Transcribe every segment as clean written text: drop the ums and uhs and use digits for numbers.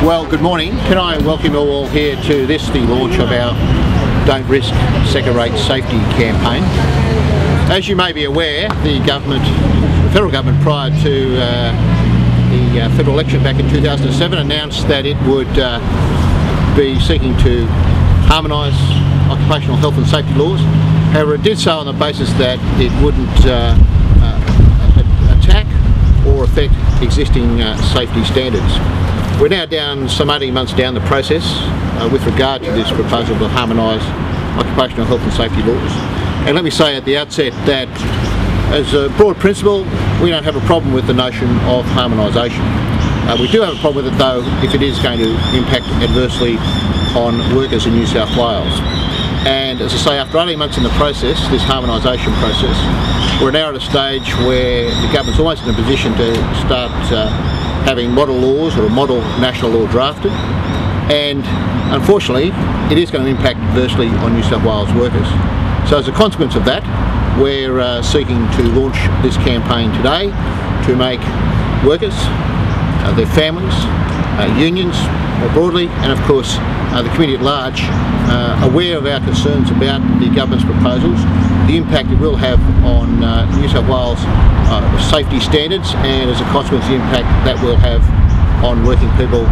Well, good morning. Can I welcome you all here to the launch of our Don't Risk Second Rate Safety campaign. As you may be aware, the federal government prior to the federal election back in 2007 announced that it would be seeking to harmonise occupational health and safety laws. However, it did so on the basis that it wouldn't attack or affect existing safety standards. We're now down some 18 months down the process with regard to this proposal to harmonise occupational health and safety laws. And let me say at the outset that as a broad principle, we don't have a problem with the notion of harmonisation. We do have a problem with it though if it is going to impact adversely on workers in New South Wales. And as I say, after 18 months in the process, this harmonisation process, we're now at a stage where the government's almost in a position to start having model laws or a model national law drafted, and unfortunately it is going to impact adversely on New South Wales workers. So as a consequence of that, we're seeking to launch this campaign today to make workers, their families, unions more broadly, and of course the community at large aware of our concerns about the government's proposals, the impact it will have on New South Wales safety standards, and as a consequence the impact that will have on working people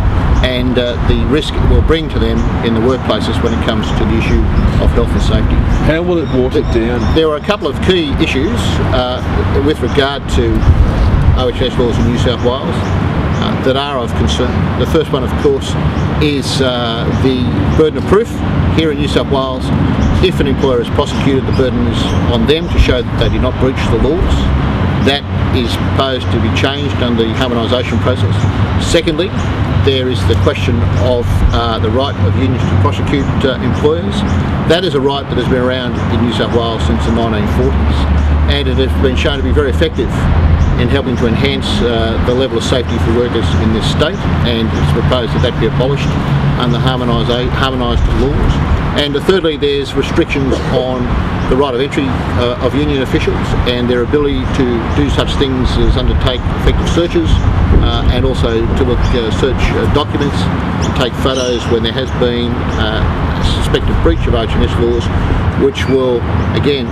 and the risk it will bring to them in the workplaces when it comes to the issue of health and safety. How will it water it down? There are a couple of key issues with regard to OH&S laws in New South Wales that are of concern. The first one, of course, is the burden of proof. Here in New South Wales, if an employer is prosecuted, the burden is on them to show that they did not breach the laws. That is proposed to be changed under the harmonisation process. Secondly, there is the question of the right of unions to prosecute employers. That is a right that has been around in New South Wales since the 1940s, and it has been shown to be very effective in helping to enhance the level of safety for workers in this state, and it's proposed that that be abolished under harmonised laws. And thirdly, there's restrictions on the right of entry of union officials and their ability to do such things as undertake effective searches and also to search documents, to take photos when there has been a suspected breach of OH&S laws, which will again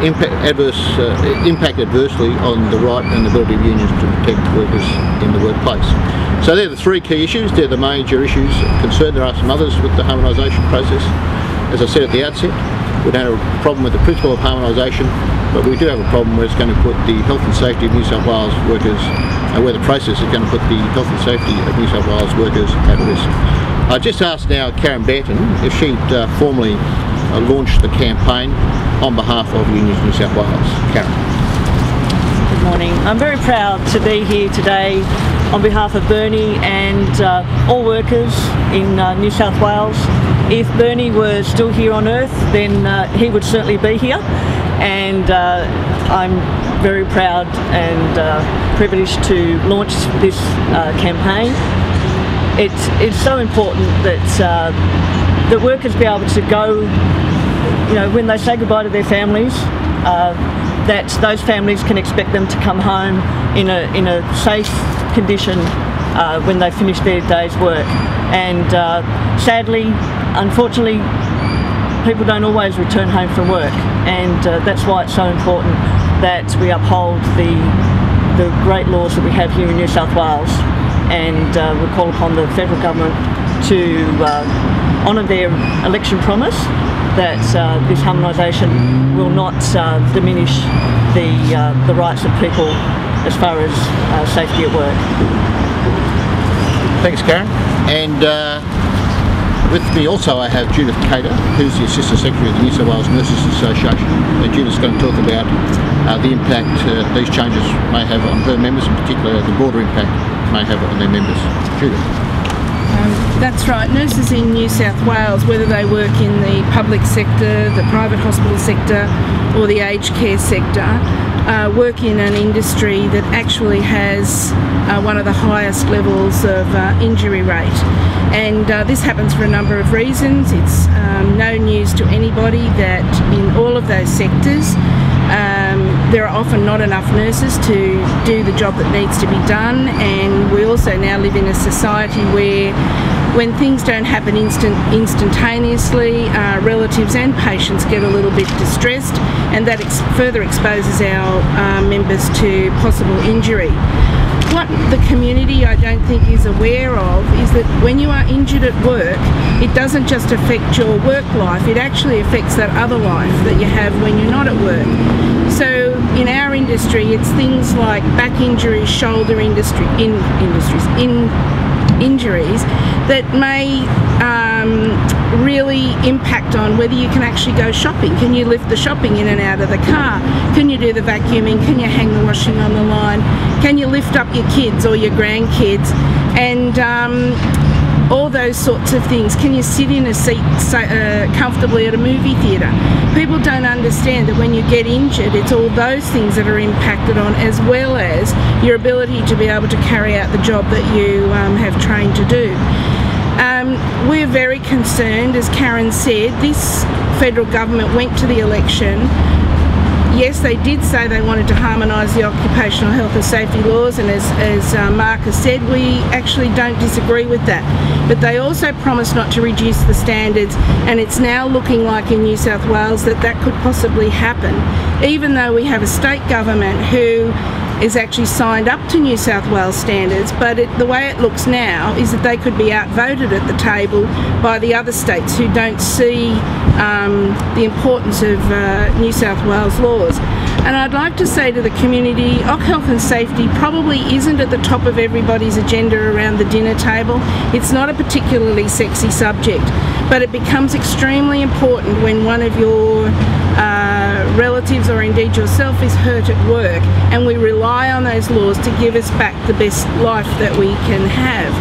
impact adversely on the right and the ability of unions to protect workers in the workplace. So they're the three key issues, they're the major issues of concern. There are some others with the harmonisation process. As I said at the outset, we don't have a problem with the principle of harmonisation, but we do have a problem where it's going to put the health and safety of New South Wales workers, where the process is going to put the health and safety of New South Wales workers at risk. I just asked now Karen Bairton if she'd formally launch the campaign on behalf of Unions New South Wales. Karen. Good morning. I'm very proud to be here today on behalf of Bernie and all workers in New South Wales. If Bernie were still here on earth, then he would certainly be here, and I'm very proud and privileged to launch this campaign. It's so important that the workers be able to go, you know, when they say goodbye to their families, that those families can expect them to come home in a safe condition when they finish their day's work. And sadly, unfortunately, people don't always return home from work, and that's why it's so important that we uphold the great laws that we have here in New South Wales, and we call upon the federal government to honour their election promise that this harmonisation will not diminish the rights of people as far as safety at work. Thanks, Karen. And with me also I have Judith Cater, who's the Assistant Secretary of the New South Wales Nurses Association. And Judith's going to talk about the impact these changes may have on her members, in particular the broader impact may have on their members. Judith. That's right. Nurses in New South Wales, whether they work in the public sector, the private hospital sector or the aged care sector, work in an industry that actually has one of the highest levels of injury rate. And this happens for a number of reasons. It's no news to anybody that in all of those sectors there are often not enough nurses to do the job that needs to be done, and we also now live in a society where when things don't happen instantaneously, relatives and patients get a little bit distressed, and that further exposes our members to possible injury. What the community, I don't think, is aware of is that when you are injured at work, it doesn't just affect your work life, it actually affects that other life that you have when you're not at work. So in our industry, it's things like back injuries, shoulder injuries that may really impact on whether you can actually go shopping. Can you lift the shopping in and out of the car? Can you do the vacuuming? Can you hang the washing on the line? Can you lift up your kids or your grandkids? And all those sorts of things. Can you sit in a seat comfortably at a movie theatre? People don't understand that when you get injured, it's all those things that are impacted on, as well as your ability to be able to carry out the job that you have trained to do. We're very concerned, as Karen said. This federal government went to the election. Yes, they did say they wanted to harmonise the occupational health and safety laws, and as Mark has said, we actually don't disagree with that. But they also promised not to reduce the standards, and it's now looking like in New South Wales that that could possibly happen, even though we have a state government who is actually signed up to New South Wales standards, but the way it looks now is that they could be outvoted at the table by the other states who don't see the importance of New South Wales laws. And I'd like to say to the community, OC health and safety probably isn't at the top of everybody's agenda around the dinner table. It's not a particularly sexy subject, but it becomes extremely important when one of your relatives or indeed yourself is hurt at work, and we rely on those laws to give us back the best life that we can have.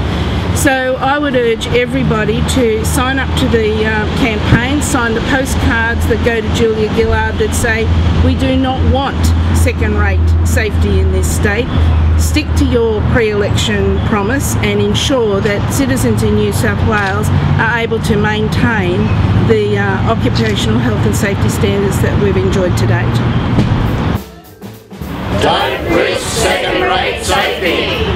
So I would urge everybody to sign up to the campaign, sign the postcards that go to Julia Gillard that say we do not want second-rate safety in this state. Stick to your pre-election promise and ensure that citizens in New South Wales are able to maintain the occupational health and safety standards that we've enjoyed to date. Don't risk second-rate safety.